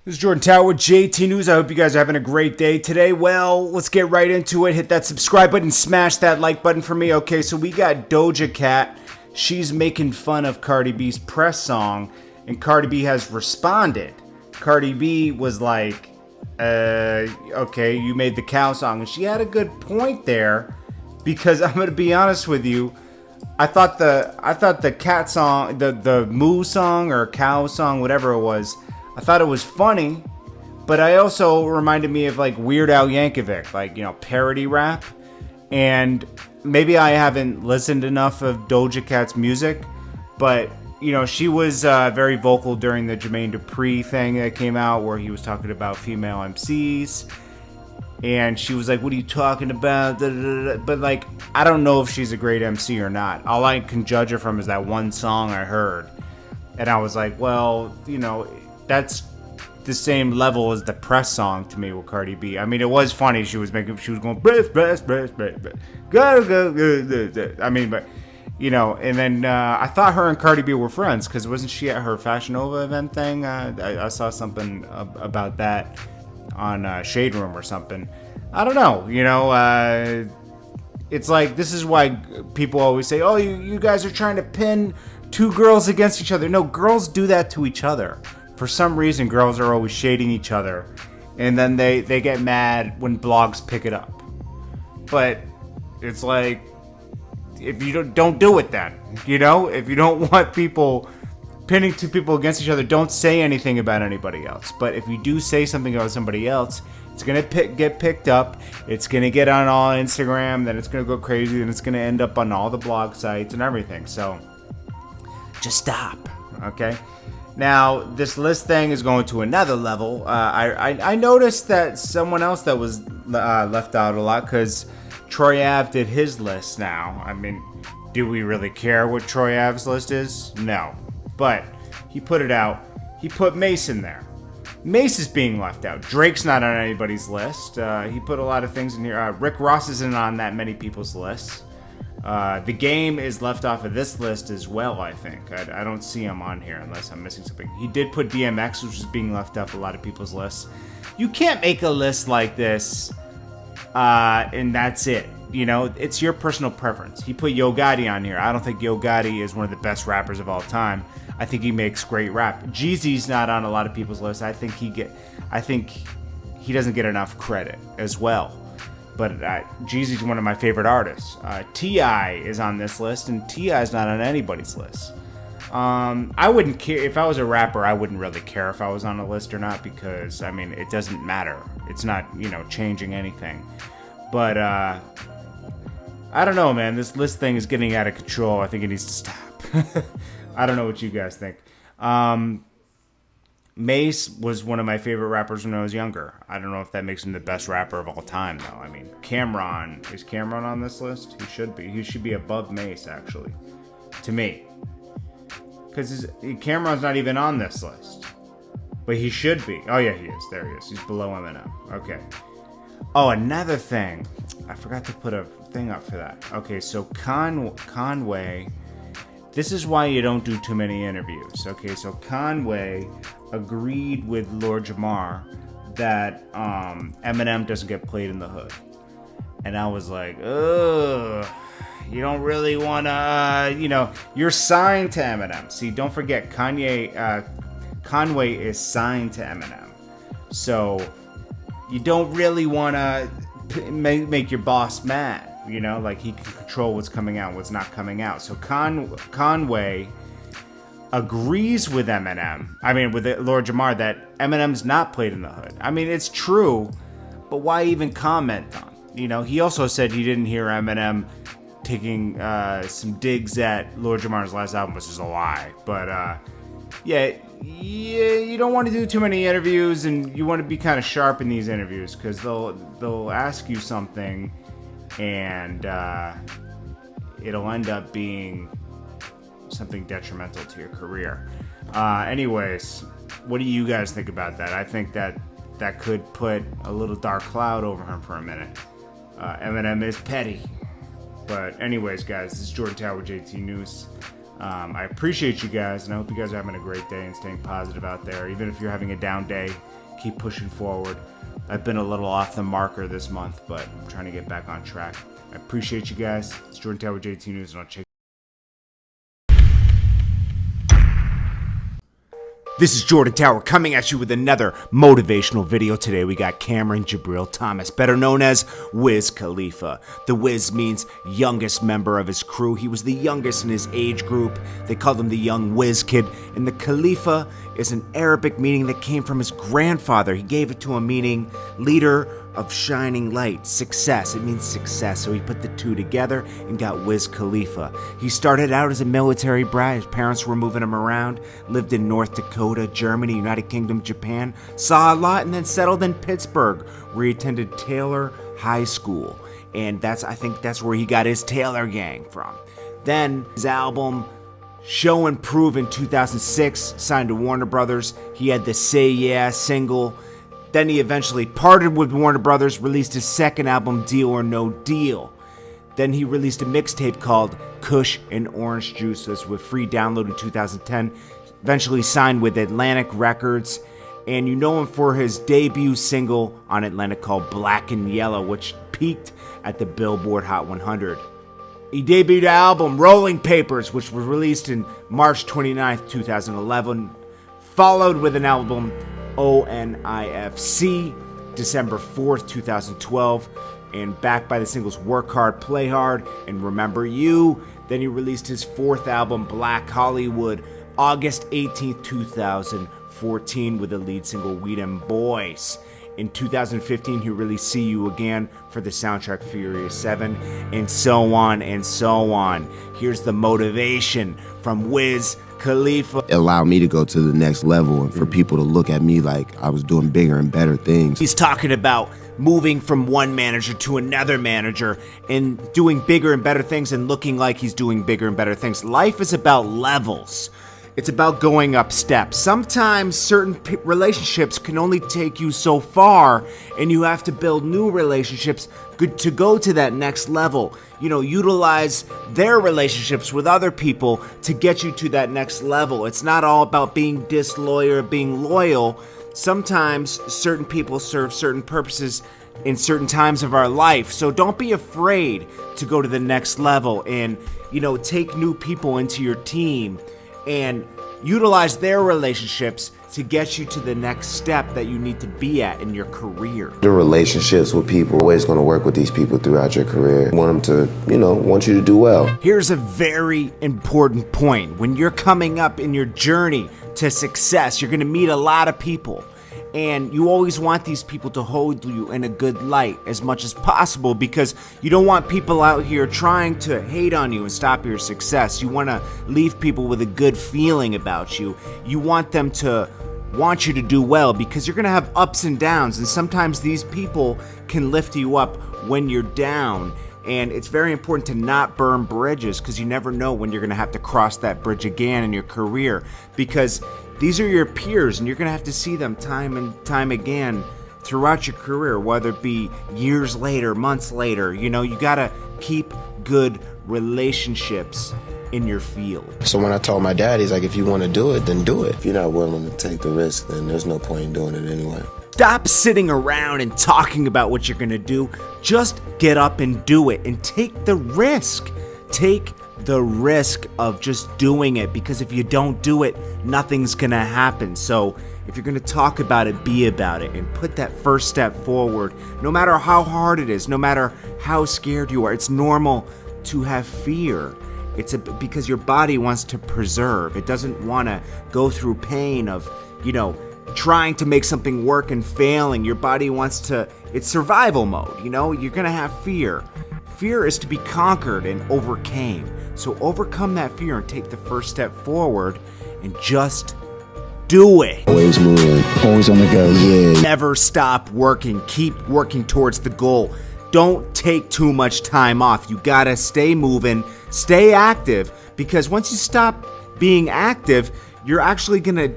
This is Jordan Tower with JT News. I hope you guys are having a great day today. Well, let's get right into it. Hit that subscribe button, smash that like button for me. Okay, so we got Doja Cat. She's making fun of Cardi B's press song, and Cardi B has responded. Cardi B was like, okay, you made the cow song. And she had a good point there, because I'm going to be honest with you. I thought the cat song, the moo song or cow song, whatever it was, I thought it was funny, but I also reminded me of like Weird Al Yankovic, like, you know, parody rap. And maybe I haven't listened enough of Doja Cat's music, but you know, she was very vocal during the Jermaine Dupri thing that came out, where he was talking about female MCs, and she was like, "What are you talking about?" But like, I don't know if she's a great MC or not. All I can judge her from is that one song I heard, and I was like, well, you know, that's the same level as the press song to me with Cardi B. I mean, it was funny. She was going, breath, go. I mean, but, you know, and then I thought her and Cardi B were friends, because wasn't she at her Fashion Nova event thing? I saw something about that on Shade Room or something. I don't know, you know, it's like, this is why people always say, oh, you guys are trying to pin two girls against each other. No, girls do that to each other. For some reason, girls are always shading each other, and then they get mad when blogs pick it up. But it's like, if you don't do it then, you know? If you don't want people pinning two people against each other, don't say anything about anybody else. But if you do say something about somebody else, it's going to get picked up, it's going to get on all Instagram, then it's going to go crazy, and it's going to end up on all the blog sites and everything. So just stop, okay? Now, this list thing is going to another level. I noticed that someone else that was left out a lot, because Troy Ave did his list now. I mean, do we really care what Troy Ave's list is? No. But he put it out. He put Mase in there. Mase is being left out. Drake's not on anybody's list. He put a lot of things in here. Rick Ross isn't on that many people's lists. The Game is left off of this list as well, I think. I don't see him on here unless I'm missing something. He did put DMX, which is being left off a lot of people's lists. You can't make a list like this, and that's it. You know, it's your personal preference. He put Yo Gotti on here. I don't think Yo Gotti is one of the best rappers of all time. I think he makes great rap. Jeezy's not on a lot of people's lists. I think he doesn't get enough credit as well. But Jeezy's one of my favorite artists. T.I. is on this list, and T.I. is not on anybody's list. I wouldn't care. If I was a rapper, I wouldn't really care if I was on a list or not, because, I mean, it doesn't matter. It's not, you know, changing anything. But, I don't know, man. This list thing is getting out of control. I think it needs to stop. I don't know what you guys think. Mase was one of my favorite rappers when I was younger. I don't know if that makes him the best rapper of all time, though. I mean, Cameron. Is Cameron on this list? He should be. He should be above Mase, actually. To me. Because Cameron's not even on this list. But he should be. Oh, yeah, he is. There he is. He's below Eminem. Okay. Oh, another thing. I forgot to put a thing up for that. Okay, so Conway. This is why you don't do too many interviews. Okay, so Conway agreed with Lord Jamar that Eminem doesn't get played in the hood. And I was like, ugh, you don't really want to, you know, you're signed to Eminem. See, don't forget, Conway is signed to Eminem. So you don't really want to make your boss mad. You know, like, he can control what's coming out, what's not coming out. So Conway agrees with Eminem, with Lord Jamar, that Eminem's not played in the hood. I mean, it's true, but why even comment on it? You know, he also said he didn't hear Eminem taking some digs at Lord Jamar's last album, which is a lie. But, yeah, you don't want to do too many interviews, and you want to be kind of sharp in these interviews, because they'll ask you something, and it'll end up being something detrimental to your career. Anyways, what do you guys think about that? I think that could put a little dark cloud over him for a minute. Eminem is petty. But anyways, guys, this is Jordan Tower with JT News. I appreciate you guys, and I hope you guys are having a great day and staying positive out there. Even if you're having a down day, keep pushing forward. I've been a little off the marker this month, but I'm trying to get back on track. I appreciate you guys. It's Jordan Tower with JT News, and I'll check. This is Jordan Tower coming at you with another motivational video. Today we got Cameron Jabril Thomas, better known as Wiz Khalifa. The Wiz means youngest member of his crew. He was the youngest in his age group. They called him the young Wiz Kid. And the Khalifa is an Arabic meaning that came from his grandfather. He gave it to him meaning leader of shining light, success. It means success. So he put the two together and got Wiz Khalifa. He started out as a military brat. His parents were moving him around, lived in North Dakota, Germany, United Kingdom, Japan, saw a lot, and then settled in Pittsburgh, where he attended Taylor High School. And I think that's where he got his Taylor gang from. Then his album Show and Prove in 2006, signed to Warner Brothers. He had the Say Yeah single. Then he eventually parted with Warner Brothers, released his second album, Deal or No Deal. Then he released a mixtape called Kush and Orange Juice. This was free download in 2010. Eventually signed with Atlantic Records. And you know him for his debut single on Atlantic called Black and Yellow, which peaked at the Billboard Hot 100. He debuted an album, Rolling Papers, which was released in March 29th, 2011. Followed with an album, ONIFC, December 4th, 2012, and backed by the singles Work Hard, Play Hard, and Remember You. Then he released his fourth album, Black Hollywood, August 18th, 2014, with the lead single Weed and Boys. In 2015, he released See You Again for the soundtrack Furious 7, and so on and so on. Here's the motivation from Wiz Khalifa. It allowed me to go to the next level and for people to look at me like I was doing bigger and better things. He's talking about moving from one manager to another manager and doing bigger and better things and looking like he's doing bigger and better things. Life is about levels. It's about going up steps. Sometimes certain relationships can only take you so far, and you have to build new relationships to go to that next level. You know, utilize their relationships with other people to get you to that next level. It's not all about being disloyal or being loyal. Sometimes certain people serve certain purposes in certain times of our life. So don't be afraid to go to the next level and, take new people into your team and utilize their relationships to get you to the next step that you need to be at in your career. The relationships with people, always going to work with these people throughout your career. Want them to, want you to do well. Here's a very important point. When you're coming up in your journey to success, you're going to meet a lot of people. And you always want these people to hold you in a good light as much as possible, because you don't want people out here trying to hate on you and stop your success. You want to leave people with a good feeling about you. You want them to want you to do well, because you're going to have ups and downs, and sometimes these people can lift you up when you're down. And it's very important to not burn bridges, because you never know when you're going to have to cross that bridge again in your career, because these are your peers, and you're going to have to see them time and time again throughout your career, whether it be years later, months later. You got to keep good relationships in your field. So when I told my dad, he's like, if you want to do it, then do it. If you're not willing to take the risk, then there's no point in doing it anyway. Stop sitting around and talking about what you're going to do. Just get up and do it, and take the risk. Take the risk of just doing it, because if you don't do it, nothing's gonna happen. So if you're gonna talk about it, be about it, and put that first step forward, no matter how hard it is, no matter how scared you are. It's normal to have fear. Because your body wants to preserve. It doesn't want to go through pain of trying to make something work and failing. Your body wants to, it's survival mode. You're gonna have fear. Fear is to be conquered and overcame. So overcome that fear and take the first step forward and just do it. Always moving, always on the go, yeah. Never stop working. Keep working towards the goal. Don't take too much time off. You gotta stay moving, stay active, because once you stop being active, you're actually gonna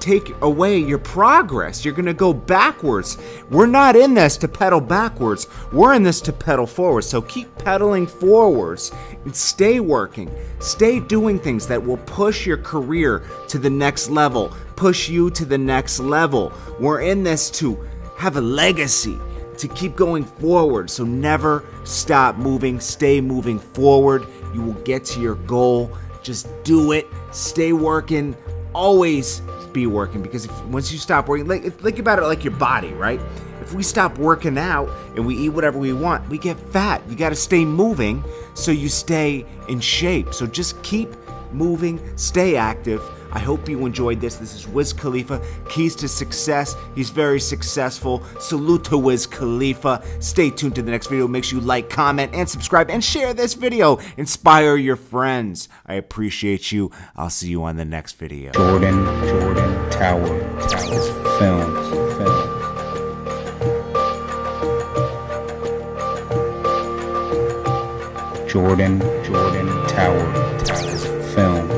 take away your progress. You're going to go backwards. We're not in this to pedal backwards. We're in this to pedal forward. So keep pedaling forwards and stay working. Stay doing things that will push your career to the next level, push you to the next level. We're in this to have a legacy, to keep going forward. So never stop moving. Stay moving forward. You will get to your goal. Just do it. Stay working. Always be working, because once you stop working, think about it like your body, right? If we stop working out and we eat whatever we want, we get fat. You got to stay moving so you stay in shape. So just keep moving, stay active. I hope you enjoyed this. This is Wiz Khalifa, Keys to Success. He's very successful. Salute to Wiz Khalifa. Stay tuned to the next video. Make sure you like, comment, and subscribe, and share this video. Inspire your friends. I appreciate you. I'll see you on the next video. Jordan Tower Film. Jordan Tower Film.